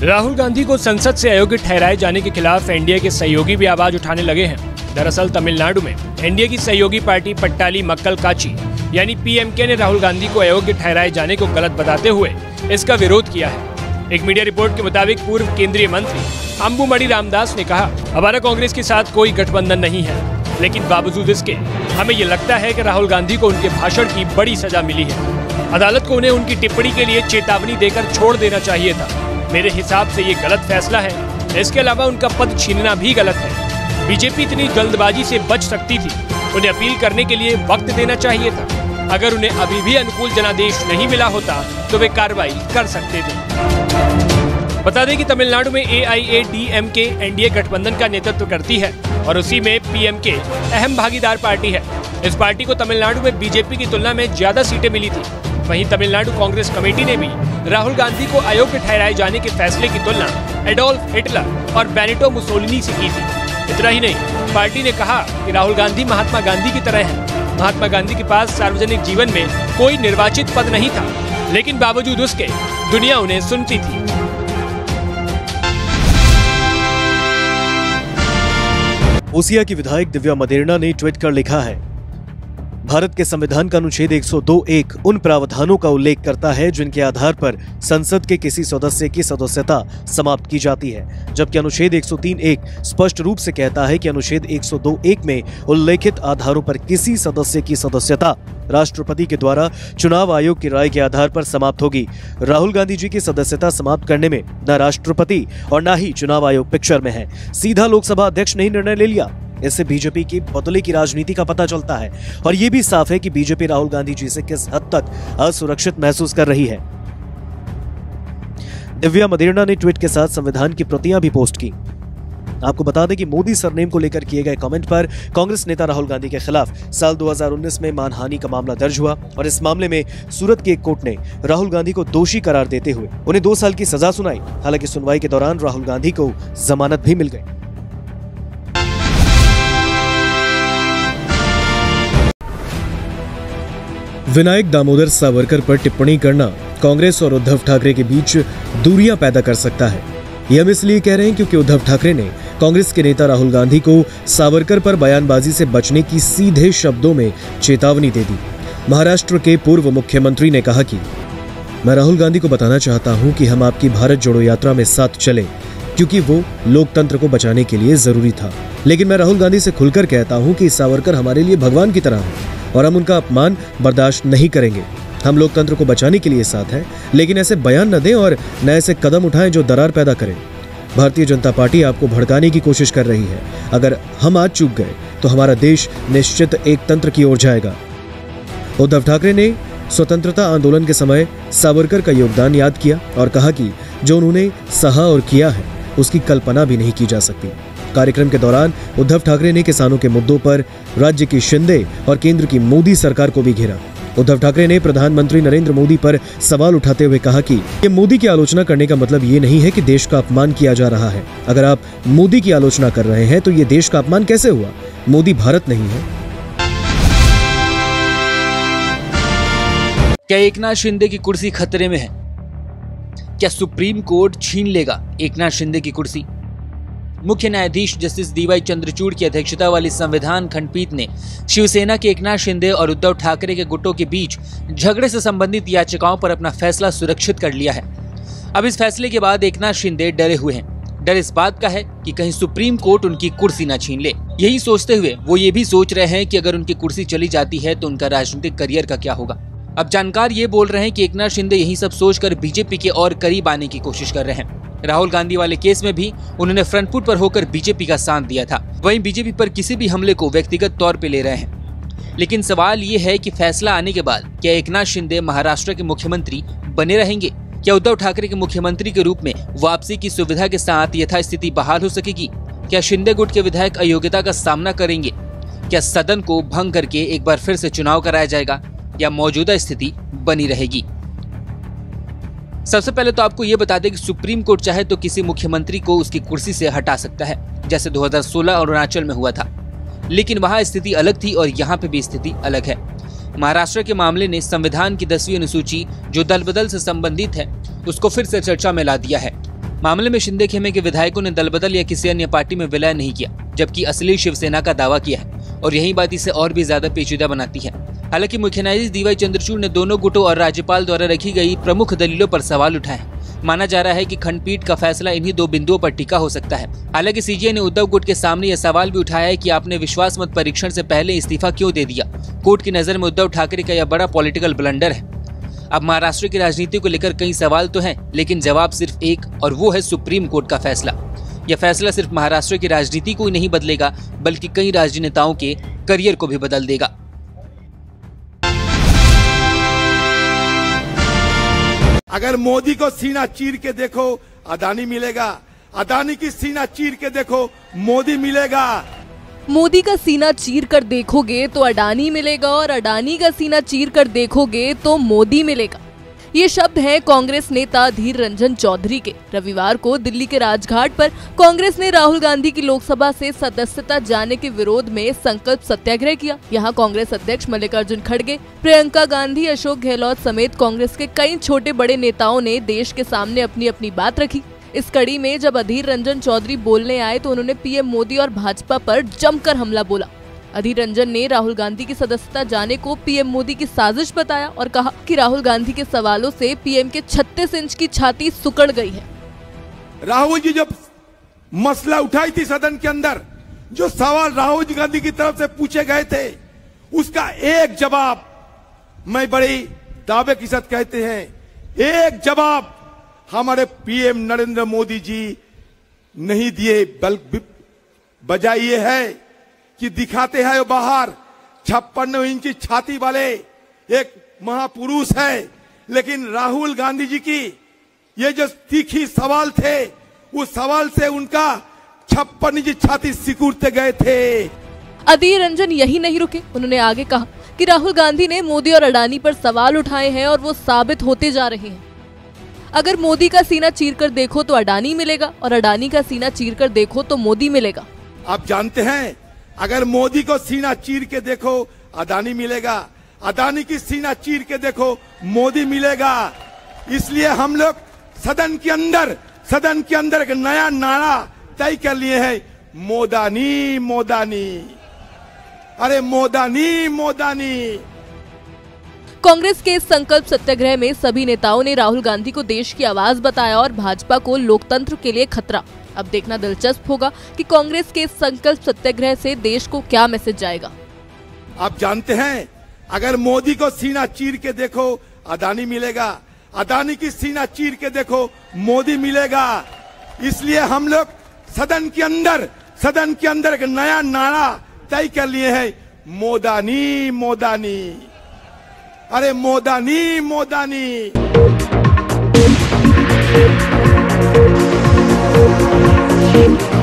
राहुल गांधी को संसद से अयोग्य ठहराए जाने के खिलाफ एनडीए के सहयोगी भी आवाज उठाने लगे हैं। दरअसल तमिलनाडु में एनडीए की सहयोगी पार्टी पट्टाली मक्कल काची यानी पीएमके ने राहुल गांधी को अयोग्य ठहराए जाने को गलत बताते हुए इसका विरोध किया है। एक मीडिया रिपोर्ट के मुताबिक पूर्व केंद्रीय मंत्री अंबुमणि रामदास ने कहा, हमारा कांग्रेस के साथ कोई गठबंधन नहीं है, लेकिन बावजूद इसके हमें ये लगता है कि राहुल गांधी को उनके भाषण की बड़ी सजा मिली है। अदालत को उन्हें उनकी टिप्पणी के लिए चेतावनी देकर छोड़ देना चाहिए था। मेरे हिसाब से ये गलत फैसला है। इसके अलावा उनका पद छीनना भी गलत है। बीजेपी इतनी जल्दबाजी से बच सकती थी। उन्हें अपील करने के लिए वक्त देना चाहिए था। अगर उन्हें अभी भी अनुकूल जनादेश नहीं मिला होता तो वे कार्रवाई कर सकते थे। बता दें कि तमिलनाडु में AIADMK एनडीए गठबंधन का नेतृत्व करती है और उसी में पीएमके अहम भागीदार पार्टी है। इस पार्टी को तमिलनाडु में बीजेपी की तुलना में ज्यादा सीटें मिली थी। वहीं तमिलनाडु कांग्रेस कमेटी ने भी राहुल गांधी को अयोग्य ठहराए जाने के फैसले की तुलना एडोल्फ हिटलर और बेनिटो मुसोलिनी से की थी। इतना ही नहीं, पार्टी ने कहा कि राहुल गांधी महात्मा गांधी की तरह हैं। महात्मा गांधी के पास सार्वजनिक जीवन में कोई निर्वाचित पद नहीं था, लेकिन बावजूद उसके दुनिया उन्हें सुनती थी। ओसिया की विधायक दिव्या मदेरणा ने ट्वीट कर लिखा है, भारत के संविधान का अनुच्छेद 102(1) उन प्रावधानों का उल्लेख करता है जिनके आधार पर संसद के किसी सदस्य की सदस्यता समाप्त की जाती है, जबकि अनुच्छेद 103(1) स्पष्ट रूप से कहता है कि अनुच्छेद 102(1) में उल्लेखित आधारों पर किसी सदस्य की सदस्यता राष्ट्रपति के द्वारा चुनाव आयोग की राय के आधार पर समाप्त होगी। राहुल गांधी जी की सदस्यता समाप्त करने में न राष्ट्रपति और न ही चुनाव आयोग पिक्चर में है। सीधा लोकसभा अध्यक्ष ने ही निर्णय ले लिया। इससे बीजेपी की बदले की राजनीति का पता चलता है और ये भी साफ है कि बीजेपी राहुल गांधी जी से किस हद तक असुरक्षित महसूस कर रही है। दिव्या मदेरणा ने ट्वीट के साथ संविधान की प्रतियां भी पोस्ट की। आपको बता दें कि मोदी सरनेम को लेकर किए गए कमेंट पर कांग्रेस नेता राहुल गांधी के खिलाफ साल 2019 में मानहानि का मामला दर्ज हुआ और इस मामले में सूरत की एक कोर्ट ने राहुल गांधी को दोषी करार देते हुए उन्हें 2 साल की सजा सुनाई। हालांकि सुनवाई के दौरान राहुल गांधी को जमानत भी मिल गई। विनायक दामोदर सावरकर पर टिप्पणी करना कांग्रेस और उद्धव ठाकरे के बीच दूरियां पैदा कर सकता है। ये हम इसलिए कह रहे हैं क्योंकि उद्धव ठाकरे ने कांग्रेस के नेता राहुल गांधी को सावरकर पर बयानबाजी से बचने की सीधे शब्दों में चेतावनी दे दी। महाराष्ट्र के पूर्व मुख्यमंत्री ने कहा कि मैं राहुल गांधी को बताना चाहता हूं कि हम आपकी भारत जोड़ो यात्रा में साथ चले, क्योंकि वो लोकतंत्र को बचाने के लिए जरूरी था। लेकिन मैं राहुल गांधी से खुलकर कहता हूं कि सावरकर हमारे लिए भगवान की तरह है और हम उनका अपमान बर्दाश्त नहीं करेंगे। हम लोकतंत्र को बचाने के लिए साथ हैं, लेकिन ऐसे बयान न दें और न ऐसे कदम उठाएं जो दरार पैदा करें। भारतीय जनता पार्टी आपको भड़काने की कोशिश कर रही है। अगर हम आज चूक गए तो हमारा देश निश्चित एक तंत्र की ओर जाएगा। उद्धव ठाकरे ने स्वतंत्रता आंदोलन के समय सावरकर का योगदान याद किया और कहा कि जो उन्होंने सहा और किया है उसकी कल्पना भी नहीं की जा सकती। कार्यक्रम के दौरान उद्धव ठाकरे ने किसानों के मुद्दों पर राज्य की शिंदे और केंद्र की मोदी सरकार को भी घेरा। उद्धव ठाकरे ने प्रधानमंत्री नरेंद्र मोदी पर सवाल उठाते हुए कहा कि ये मोदी की आलोचना करने का मतलब ये नहीं है कि देश का अपमान किया जा रहा है। अगर आप मोदी की आलोचना कर रहे हैं तो ये देश का अपमान कैसे हुआ? मोदी भारत नहीं है। क्या एकनाथ शिंदे की कुर्सी खतरे में है? क्या सुप्रीम कोर्ट छीन लेगा एकनाथ शिंदे की कुर्सी? मुख्य न्यायाधीश जस्टिस DY चंद्रचूड़ की अध्यक्षता वाली संविधान खंडपीठ ने शिवसेना के एकनाथ शिंदे और उद्धव ठाकरे के गुटों के बीच झगड़े से संबंधित याचिकाओं पर अपना फैसला सुरक्षित कर लिया है। अब इस फैसले के बाद एकनाथ शिंदे डरे हुए हैं। डर इस बात का है कि कहीं सुप्रीम कोर्ट उनकी कुर्सी न छीन ले। यही सोचते हुए वो ये भी सोच रहे हैं कि अगर उनकी कुर्सी चली जाती है तो उनका राजनीतिक करियर का क्या होगा। अब जानकार ये बोल रहे हैं कि एकनाथ शिंदे यही सब सोचकर बीजेपी के और करीब आने की कोशिश कर रहे हैं। राहुल गांधी वाले केस में भी उन्होंने फ्रंट फुट पर होकर बीजेपी का साथ दिया था। वहीं बीजेपी पर किसी भी हमले को व्यक्तिगत तौर पे ले रहे हैं। लेकिन सवाल ये है कि फैसला आने के बाद क्या एकनाथ शिंदे महाराष्ट्र के मुख्यमंत्री बने रहेंगे? क्या उद्धव ठाकरे के मुख्यमंत्री के रूप में वापसी की सुविधा के साथ यथास्थिति बहाल हो सकेगी? क्या शिंदे गुट के विधायक अयोग्यता का सामना करेंगे? क्या सदन को भंग करके एक बार फिर से चुनाव कराया जाएगा या मौजूदा स्थिति बनी रहेगी? सबसे पहले तो आपको ये बता दें कि सुप्रीम कोर्ट चाहे तो किसी मुख्यमंत्री को उसकी कुर्सी से हटा सकता है, जैसे 2016 अरुणाचल में हुआ था। लेकिन वहां स्थिति अलग थी और यहाँ पे भी स्थिति अलग है। महाराष्ट्र के मामले ने संविधान की 10वीं अनुसूची जो दल बदल से संबंधित है उसको फिर से चर्चा में ला दिया है। मामले में शिंदे खेमे के विधायकों ने दल बदल या किसी अन्य पार्टी में विलय नहीं किया, जबकि असली शिवसेना का दावा किया है और यही बात इसे और भी ज्यादा पेचीदा बनाती है। हालांकि मुख्य न्यायाधीश डीवाई चंद्रचूड़ ने दोनों गुटों और राज्यपाल द्वारा रखी गई प्रमुख दलीलों पर सवाल उठाए। माना जा रहा है कि खंडपीठ का फैसला इन्हीं दो बिंदुओं पर टिका हो सकता है। हालांकि सीजेआई ने उद्धव गुट के सामने यह सवाल भी उठाया है कि आपने विश्वास मत परीक्षण से पहले इस्तीफा क्यों दे दिया। कोर्ट की नजर में उद्धव ठाकरे का यह बड़ा पॉलिटिकल ब्लंडर है। अब महाराष्ट्र की राजनीति को लेकर कई सवाल तो हैं, लेकिन जवाब सिर्फ एक, और वो है सुप्रीम कोर्ट का फैसला। यह फैसला सिर्फ महाराष्ट्र की राजनीति को ही नहीं बदलेगा, बल्कि कई राजनेताओं के करियर को भी बदल देगा। अगर मोदी को सीना चीर के देखो अदानी मिलेगा, अदानी की सीना चीर के देखो मोदी मिलेगा। मोदी का सीना चीर कर देखोगे तो अडानी मिलेगा और अडानी का सीना चीर कर देखोगे तो मोदी मिलेगा। ये शब्द हैं कांग्रेस नेता अधीर रंजन चौधरी के। रविवार को दिल्ली के राजघाट पर कांग्रेस ने राहुल गांधी की लोकसभा से सदस्यता जाने के विरोध में संकल्प सत्याग्रह किया। यहाँ कांग्रेस अध्यक्ष मल्लिकार्जुन खड़गे, प्रियंका गांधी, अशोक गहलोत समेत कांग्रेस के कई छोटे बड़े नेताओं ने देश के सामने अपनी अपनी बात रखी। इस कड़ी में जब अधीर रंजन चौधरी बोलने आए तो उन्होंने पीएम मोदी और भाजपा पर जमकर हमला बोला। अधीर रंजन ने राहुल गांधी की सदस्यता जाने को पीएम मोदी की साजिश बताया और कहा कि राहुल गांधी के सवालों से पीएम के 36 इंच की छाती सुकड़ गई है। राहुल जी जब मसला उठाई थी सदन के अंदर, जो सवाल राहुल गांधी की तरफ से पूछे गए थे, उसका एक जवाब मैं बड़ी दावे के साथ कहते हैं, एक जवाब हमारे पीएम नरेंद्र मोदी जी नहीं दिए, बल्कि बजाय ये है कि दिखाते हैं बाहर 56 इंच छाती वाले एक महापुरुष है, लेकिन राहुल गांधी जी की ये जो तीखी सवाल थे, उस सवाल से उनका 56 इंच छाती सिकुड़ते गए थे। अधीर रंजन यही नहीं रुके, उन्होंने आगे कहा कि राहुल गांधी ने मोदी और अडानी पर सवाल उठाए हैं और वो साबित होते जा रहे हैं। अगर मोदी का सीना चीर कर देखो तो अडानी मिलेगा और अडानी का सीना चीर कर देखो तो मोदी मिलेगा। आप जानते हैं, अगर मोदी को सीना चीर के देखो अदानी मिलेगा, अदानी की सीना चीर के देखो मोदी मिलेगा। इसलिए हम लोग सदन के अंदर एक नया नारा तय कर लिए हैं, मोदानी मोदानी, अरे मोदानी मोदानी। कांग्रेस के इस संकल्प सत्याग्रह में सभी नेताओं ने राहुल गांधी को देश की आवाज बताया और भाजपा को लोकतंत्र के लिए खतरा। अब देखना दिलचस्प होगा कि कांग्रेस के इस संकल्प सत्याग्रह से देश को क्या मैसेज जाएगा। आप जानते हैं, अगर मोदी को सीना चीर के देखो अदानी मिलेगा, अदानी की सीना चीर के देखो मोदी मिलेगा। इसलिए हम लोग सदन के अंदर एक नया नारा तय कर लिए हैं, मोदानी मोदानी, अरे मोदानी मोदानी। Thank you.